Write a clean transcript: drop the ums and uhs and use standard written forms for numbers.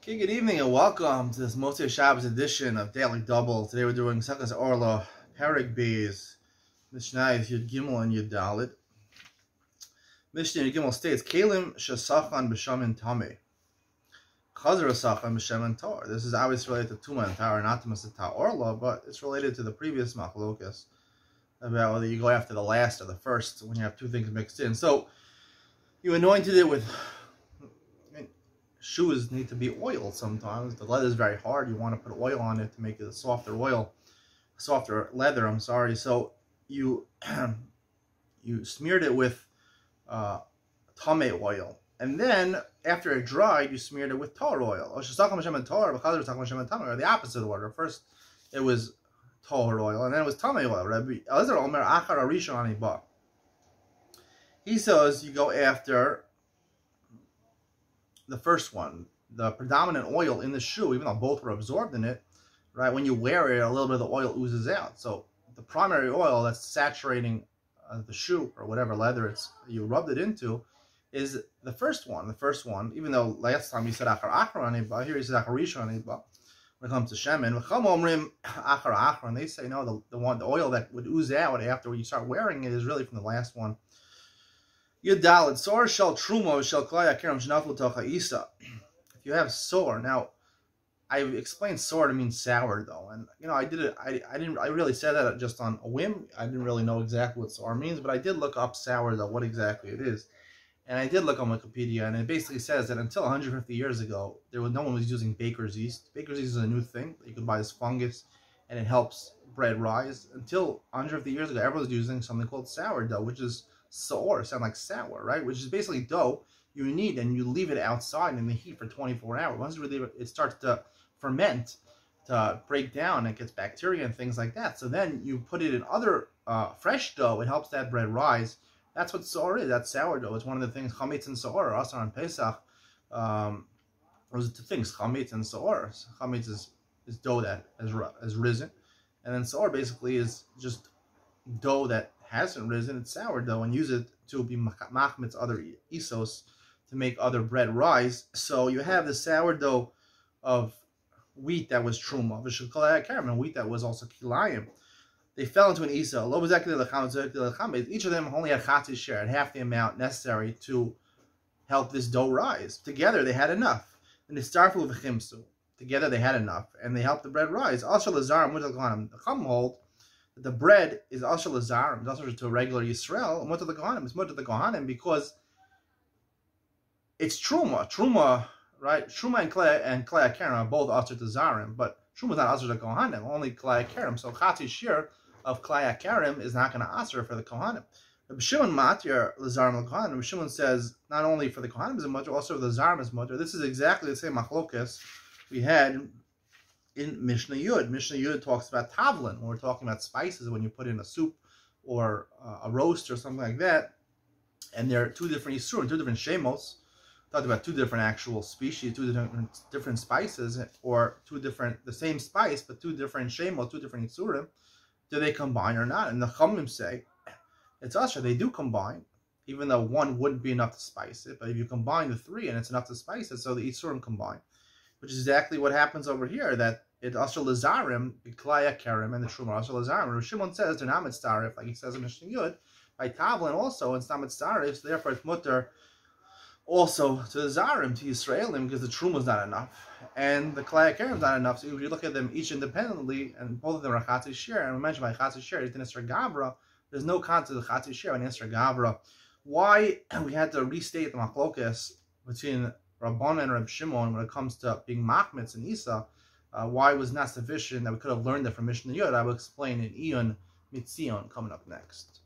Okay, good evening and welcome to this Motzei Shabbos edition of Daily Double. Today we're doing Sekas Orlah, Perek Beis, Mishnah Yud Gimel and Yud Dalet. Mishnah Yud Gimel states, Kalim Shasachan B'Shamin Tameh, Chazer Sachan B'Shamin Tar. This is obviously related to Tuma and Tar, not to Masata Orlah, but it's related to the previous Machlokas about whether you go after the last or the first when you have two things mixed in. So you anointed it with. Shoes need to be oiled sometimes. The leather is very hard. You want to put oil on it to make it a softer leather. I'm sorry. So you you smeared it with tameh oil, and then after it dried, you smeared it with tar oil. Or the opposite order. First, it was tar oil, and then it was tameh oil. He says you go after the first one, the predominant oil in the shoe, even though both were absorbed in it, right? When you wear it, a little bit of the oil oozes out. So the primary oil that's saturating the shoe or whatever leather you rubbed it into is the first one. The first one, even though last time he said achar achar, here he said achar rishon when it comes to shemen. And they say no, the oil that would ooze out after you start wearing it is really from the last one. Yudalid, sore shel truma shel klaya kerem shnaflu tocha isa. If you have sore, now I've explained sore to mean sourdough, and I really said that just on a whim. I didn't really know exactly what sore means, but I did look up sourdough, what exactly it is, and I did look on Wikipedia, and it basically says that until 150 years ago, no one was using baker's yeast. Baker's yeast is a new thing. You could buy this fungus, and it helps bread rise. Until 150 years ago, everyone was using something called sourdough, which is sour, sound like sour, right? Which is basically dough you knead and you leave it outside in the heat for 24 hours. Once you leave it, it starts to ferment, to break down, it gets bacteria and things like that. So then you put it in other fresh dough, it helps that bread rise. That's what sour is, that's sourdough. It's one of the things, chametz and sour, also on Pesach. Those are two things, chametz and sour. Chametz is dough that has risen, and then sour basically is just dough that hasn't risen, it's sourdough, and use it to be machmitz other isos to make other bread rise. So you have the sourdough of wheat that was truma, and wheat that was also kilayim. They fell into an isa. Each of them only had chatzi share, had half the amount necessary to help this dough rise. Together they had enough. And they starfu v'chimsu. Together they had enough, and they helped the bread rise. Also lazar mutal the Chum hold the bread is also lazarim, it's also to a regular Yisrael, and mutter the Kohanim. It's mutter the Kohanim because it's truma. Truma, right? Truma and klei akarim are both also to zarim, but truma is not also to Kohanim, only klei akarim. So chatzi shir of klei akarim is not going to answer for the Kohanim. Rabbi Shimon matir lazarim l'Kohanim. Rabbi Shimon says not only for the Kohanim is a mutter, also for the zarim is mutter. This is exactly the same machlokas we had in Mishnah Yud. Mishnah Yud talks about tavlin, when we're talking about spices, when you put in a soup or a roast or something like that, and there are two different yisurim, two different shemos, talked about two different actual species, two different spices, or the same spice, but two different shemos, two different yisurim, do they combine or not? And the Chumim say, it's usher, they do combine, even though one wouldn't be enough to spice it, but if you combine the three and it's enough to spice it, so the yisurim combine. Which is exactly what happens over here, that it also lazarim, klaya karim, and the truma also lazarim. Rav Shimon says they're not mitzarif, like he says in Mishnah Yud, by tavlin also, it's not mitzarif, so therefore it's mutter also to the zarim, to Yisraelim, because the truma is not enough, and the klaya karim is not enough. So if you look at them each independently, and both of them are chatzi share, and we mentioned by chatzi share, it's an Isra Gavra, there's no concept of chatzi share and Isra Gavra. Why we had to restate the machlokas between Rabban and Reb Shimon when it comes to being machmitz and Isa, why it was not sufficient that we could have learned it from Mishnah Yud, I will explain in Iyun Mitzion coming up next.